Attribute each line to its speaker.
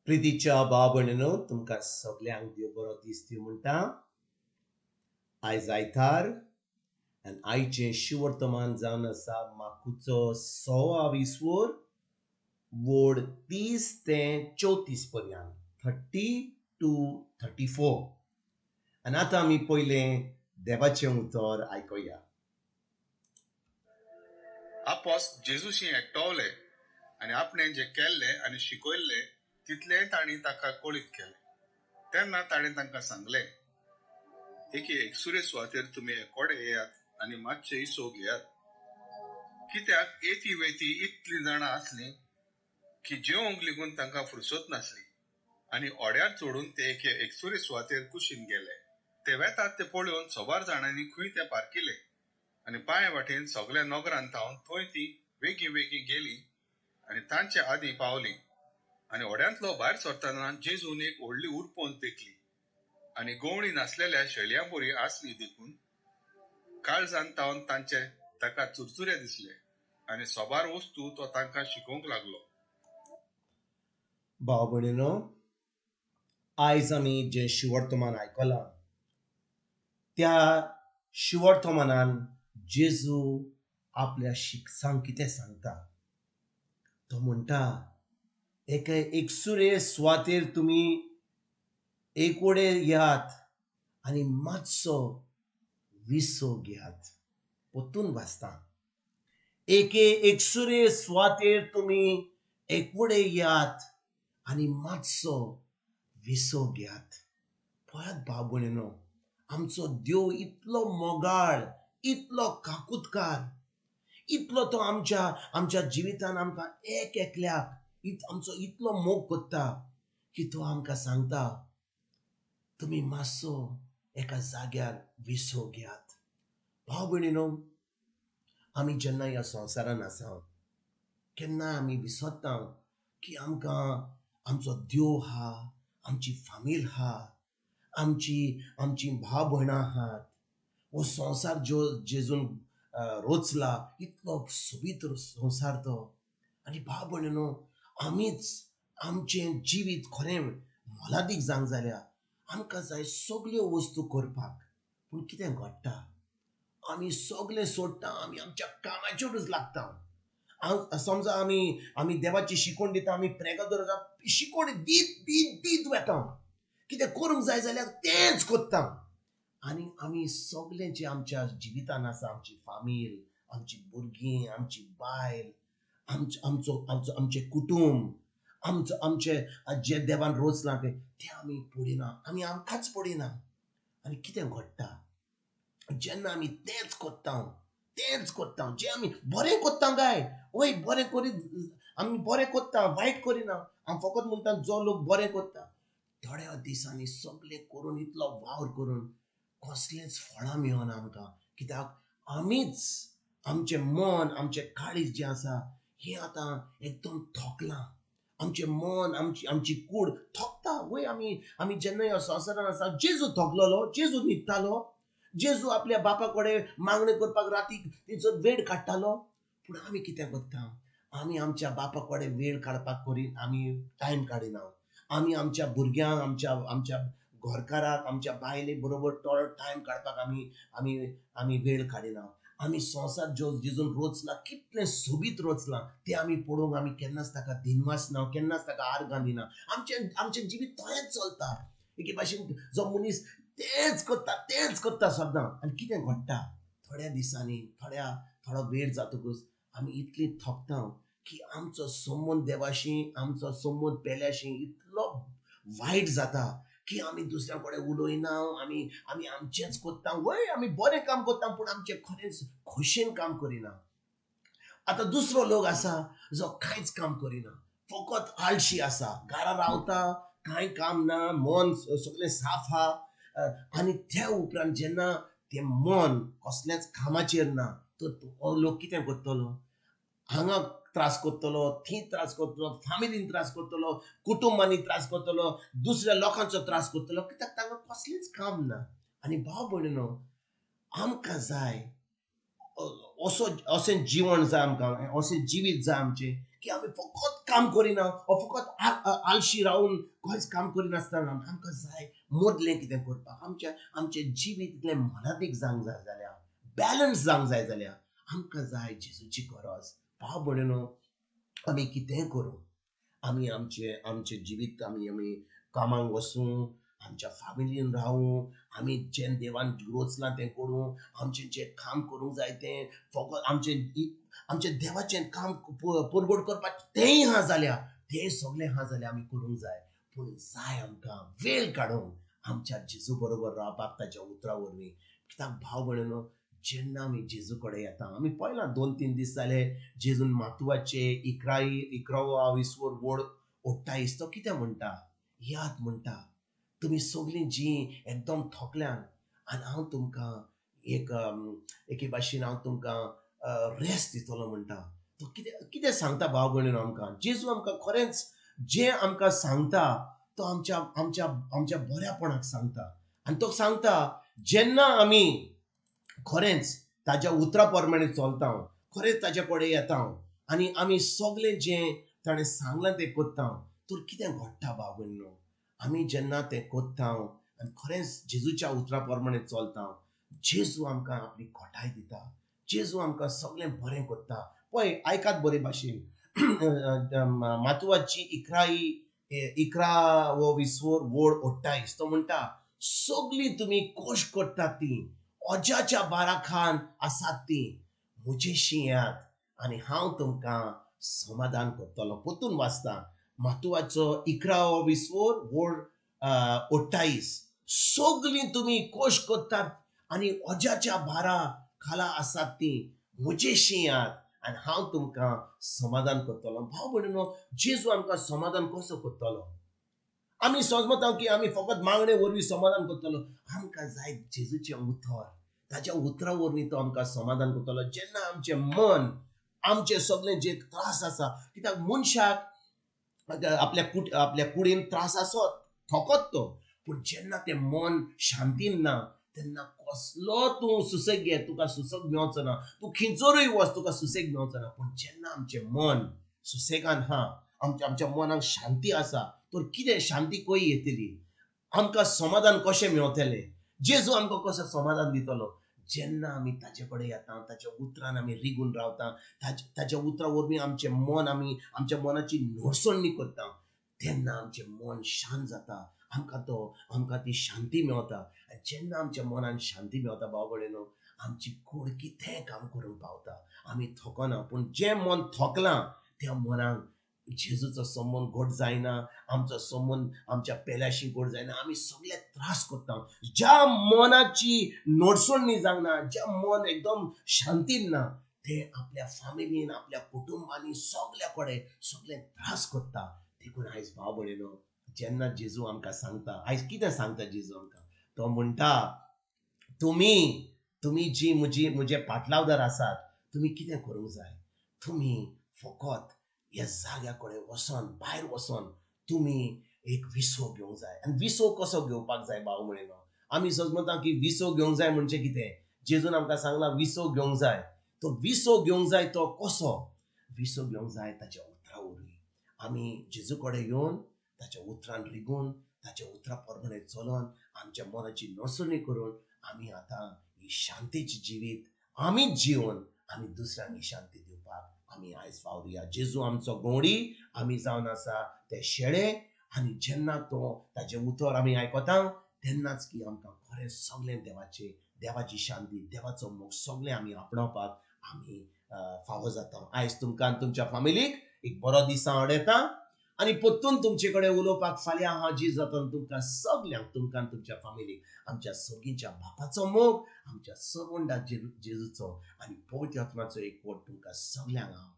Speaker 1: प्रितीच्या भाव भयणीनो तुमकां सगल्यांक देव बरो दीस दिवं म्हणटा. आयज आयतार आनी आयचें शिवर्तमान जावन आसा माकुचो 26 वोड 30 ते 34 पर्यंत 30 to 34. आनी आतां आमी पयलें देवाचें उतर आयकया.
Speaker 2: आपोस जेजूशी एकटवले आनी आपणें जे केल्ले आनी शिकयल्ले तितले तांणी ताका कळीत केले. तेन्ना ताणें तांकां सांगले, एके एकसुरे सुवातेर तुमी एकोडे येयात आनी मातशे इसो घेयात. कित्याक येती वेती इतली जाणां आसलीं की जेवंक लेगून तांकां फुरसत नासली. आनी ओड्यार चोडून ते एके एकसुरे सुवातेर कुशीन गेले. ते वेतात ते पळोवन सोबार जाणांनी खंय ते पारकिले. आनी पांय वाटेन सगल्या नगरांत थावन थंय ती वेगी वेगी गेली आनी तांचे आदीं पावली. आनी ओड्यांतलो भायर सरतना जेजून एक व्हडली उरपोंत देखली आनी गवळी नासलेल्या शेळयांबोरी आसली देखून काळजान तावन तांचे ताका चुरचुरे दिसले आनी सोबार वस्तू तो तांकां शिकोवंक लागलो.
Speaker 1: भाव भयणीनो, आयज आमी जें शिवर्तमान आयकलां त्या शिवर्तमानान जेजू आपल्या शिक्षांक कितें सांगता. तो म्हणटा, एका एकसुरे सुवातेर तुमी एकवडे येयात आनी मातसो विसो घेयात. पोत्तून वाचता, एके एकसुरे सुवातेर तुमी एकवडे येयात आनी मातसो विसो घेयात. पळयात भाव भयणीनो, आमचो देव इतलो मोगाळ, इतलो काकुतकार, इतलो तो आमच्या जिवितान आमकां एक एकल्याक आमचो इतलो मोग कोत्ता की तो आमकां सांगता, तुमी मातसो एका जाग्यार विसो घेयात. भाव भयणीनो, आमी जेन्ना ह्या संवसारान आसा केन्ना आमी विसरता की आमकां आमचो देव आहा, आमची फामील आहा, आमची भाव भयणां आहात. हो संवसार जेजून रोचला, इतलो सोबीत संवसार तो. आनी भाव भयणीनो, आमीच आमचें जिवीत खरें मोलादीक जावंक जाल्यार आमकां जाय सगल्यो वस्तू करपाक. पूण कितें घडटा, आमी सगळें सोडटा, आमी आमच्या कामाचेरूच लागता. समजा आमी देवाची शिकवण दिता, आमी प्रेगादोर शिकवण दीत वेता, कितें करूंक जाय जाल्यार तेंच कोत्ता. आनी आमी सगळें जे आमच्या जिवितान आसा, आमची फामील, आमची भुरगीं, आमची बायल, आमचे कुटुंब, आमचे जे देवान रोचलां ते आमी पडिना, आमी आमकांच पडिना. आनी कितें घडटा, जेन्ना आमी तेंच कोत्ता जें आमी बरें कोत्ता काय, वय बरें करीत आमी बरें कोत्ता, वायट करिना. हांव फकत म्हणटा जो लोक बरें कोत्ता, थोड्या दिसांनी सगळें करून इतलो वावर करून कसलेंच फळां मेळना आमकां. कित्याक आमीच आमचें मन, आमचें काळीज जें आसा हें आतां एकदम थकलां. आमचें मन, आमची कूड थकता. वय आमी जेन्ना ह्या संवसारान आसा, जेजू थकलोलो, जेजू न्हिदतालो, जेजू आपल्या बापा कडेन मागणी करपाक राती तिचो वेळ काडटालो. पूण आमी कितें करता, आमी आमच्या बापा कडेन वेळ काडपाक करीन आमी टायम काडिना. आमी आमच्या भुरग्यांक, आमच्या घरकाराक, आमच्या बायले बरोबर थोडो टायम काडपाक आमी वेळ काडिना. आमी संवसार जेजून रोचला, कितलें सोबीत रोचलां तें आमी पळोवंक आमी केन्नाच ताका दिनवासना, केन्नाच ताका आर्गां घालिना. आमचें जिवीत थंयच चलता. एके भाशेन जो मनीस तेंच कोत्ता सदां. आनी कितें घडटा, थोड्या दिसांनी थोडो वेळ जातकूच आमी इतली थकता की आमचो संबंद देवाशी, आमचो संबंद पेल्याशी इतलो वायट जाता की आमी दुसऱ्या कडेन उलोयना, आमी आमचेंच कोत्ता. वय आमी बरें काम कोत्ता, पूण आमचें खरेंच खोशेन काम करिना. आतां दुसरो लोक आसा जो कांयच काम करिना, फकत आळशी आसा, घरा रावता, कांय काम ना, मन सगळें साफ आहा. आनी त्या उपरांत जेन्ना तें मन कसल्याच कामाचेर ना, तर हो लोक कितें करतलो, हांगा त्रास करतलो, थंय त्रास करतलो, फामिलीन त्रास करतलो, कुटुंबांनी त्रास करतलो, दुसऱ्या लोकांचो त्रास करतलो, कित्याक तांकां कसलेंच काम ना. आनी भाव भयणीनो, आमकां जाय अशें जिवन जाय, आमकां अशें जिवीत जाय आमचें की आमी फकत काम करिना फकत आलशी रावन खंयच काम करिनासतना आमकां जाय मदलें कितें करपाक आमचें जिवीत इतलें मोलादीक जावंक जाय जाल्यार बॅलन्स जावंक जाय जाल्यार आमकां जाय जेजूची गरज. भाव भयणीनो, आमी कितेंय करूं, आमी आमचें जिवीत आमी कामाक वचूं, आमच्या फॅमिलीन रावूं, आमी जें देवान रोचलां तें करूं, आमचें जें काम करूंक जाय तें फकत आमचें देवाचें काम परगोड करपाक तेंय हा जाल्यार तें सगळें हा जाल्यार आमी करूंक जाय. पूण जाय आमकां वेळ काडून आमच्या जेजू बरोबर रावपाक ताच्या उतरा वरवीं. कित्याक भाव भयणीनो, जेन्ना आमी जेजू कडेन येता, आमी पळयलां 2-3 दीस जाले जेजून मातुवाचे 11वा वड ओडटायस तो कितें म्हणटा, याद म्हणटा, तुमी सगळीं जीं एकदम थकल्यान आनी हांव तुमकां एके भाशेन हांव तुमकां रेस्ट दितलो म्हणटा. तो कितें सांगता भाव भयणीनो आमकां. जेजू आमकां खरेंच जें आमकां सांगता तो आमच्या बऱ्यापणाक सांगता. आनी तो सांगता जेन्ना आमी खरेंच ताच्या उतरा प्रमाणे चलता, खरेंच ताचे कडेन येता आनी आमी सगळें जें ताणें सांगलां तें करता, तर कितें घडटा भाव भयणीनो. आमी जेन्ना तें करता आनी खरेंच जेजूच्या उतरा प्रमाणे चलता, जेजू आमकां आपली खोटाय दिता, जेजू आमकां सगळें बरें करता. पळय, आयकात बरे भाशेन मातुवाची 11वा वड ओडटायस तो म्हणटा, सगळीं तुमी कश्ट करतात ती अजाच्या बाराखान आसात ती म्हजेशी येयात आनी हांव तुमकां समाधान करतलो. पोतून वाचता मातुवाचो 11वा वड ओडटायस, सगळीं तुमी कश्ट करतात आनी अजाच्या भारा खाला आसात ती म्हजेशी येयात आनी हांव तुमकां समाधान करतलो. भाव भयणीनो, जेजू आमकां समाधान कसो करतलो? आमी समजता की आमी फकत मागणे वरवीं समाधान करतलो. आमकां जाय जेजूचें उतर, ताच्या उतरा वरवीं तो आमकां समाधान करतलो. जेन्ना आमचें मन आमचें सगळें जे त्रास आसा, कित्याक मनशाक आपल्या कुडीन त्रास आसत, थकत तो, पूण जेन्ना तें मन शांतीन ना तेन्ना कसलो तूं सुसेग घे, तुका सुसेग मेळचो ना. तूं खिंचोरूय वच, तुका सुसेग मेळचो ना. पूण जेन्ना आमचें मन सुसेगान हा, आमच्या मनाक शांती आसा, तर कितें शांती खंय येतली? आमकां समाधान कशें मेळटलें? जेजू आमकां कसो समाधान दितलो? जेन्ना आमी ताचे कडेन येता, ताच्या उतरान आमी रिगून रावता, ताच्या उतरा वरवीं आमचें मन आमच्या मनाची नोडसणणी करता, तेन्ना आमचें मन शांत जाता. आमकां ती शांती मेळटा. आनी जेन्ना आमच्या मनान शांती मेळटा भाव भयणीनो, आमची कूड कितेंय काम करूंक पावता. आमी थकना. पूण जें मन थकलां त्या मनाक जेजूचो संबंध घट जायना, आमचो संबंध आमच्या पेल्याशी घट जायना. आमी सगळे त्रास करता. ज्या मनाची नोडसणणी जावना, ज्या मन एकदम शांतीन ना, ते आपल्या फॅमिलीन, आपल्या कुटुंबांनी सगळ्या कडेन सगळे त्रास करता. देखून आयज भाव भयणीनो, जेन्ना जेजू आमकां सांगता, आयज कितें सांगता जेजू आमकां? तो म्हणटा, तुम्ही जी म्हजे पाटलावदार आसात, तुम्ही कितें करूंक जाय? तुम्ही फकत ह्या जाग्या कडेन वचोन, भायर वचोन तुम्ही एक विसो घेवंक जाय. आनी विसो कसो घेवपाक जाय भाव भयणीनो? आमी समजता की विसो घेवंक जाय म्हणजे कितें? जेजून आमकां सांगला विसो घेवंक जाय. तो विसो घेवंक जाय तो कसो? विसो घेवंक जाय ताच्या उतरा वरवीं. आमी जेजू कडेन येवन ताच्या उतरान रिगून, ताच्या उतरा प्रमाणे चलोन, आमच्या मनाची नोडसणी करून आमी आतां ही शांतीची जिवीत आमीच जिवन आमी दुसऱ्यांक ही शांती दिवपाक आमी आयज वावरुया. जेजू आमचो गवंडी, आमी जावन आसा ते शेळे. आनी जेन्ना तो ताचे उतर आमी आयकता, तेन्नाच की आमकां खरें सगळें देवाची शांती, देवाचो मोग सगळें आमी आपणावपाक आमी फावो जाता. आयज तुमकां तुमच्या फॅमिलीक एक बरो दीस हांव आडयता आनी परतून तुमचे कडेन उलोवपाक फाल्यां हांव जी जाता. तुमकां सगल्यांक, तुमकां तुमच्या फॅमिलीक आमच्या सगळींच्या बापाचो मोग, आमच्या सर्वंडा जेजूचो आनी पवित्र आत्म्याचो एकवट तुमकां सगल्यांक हांव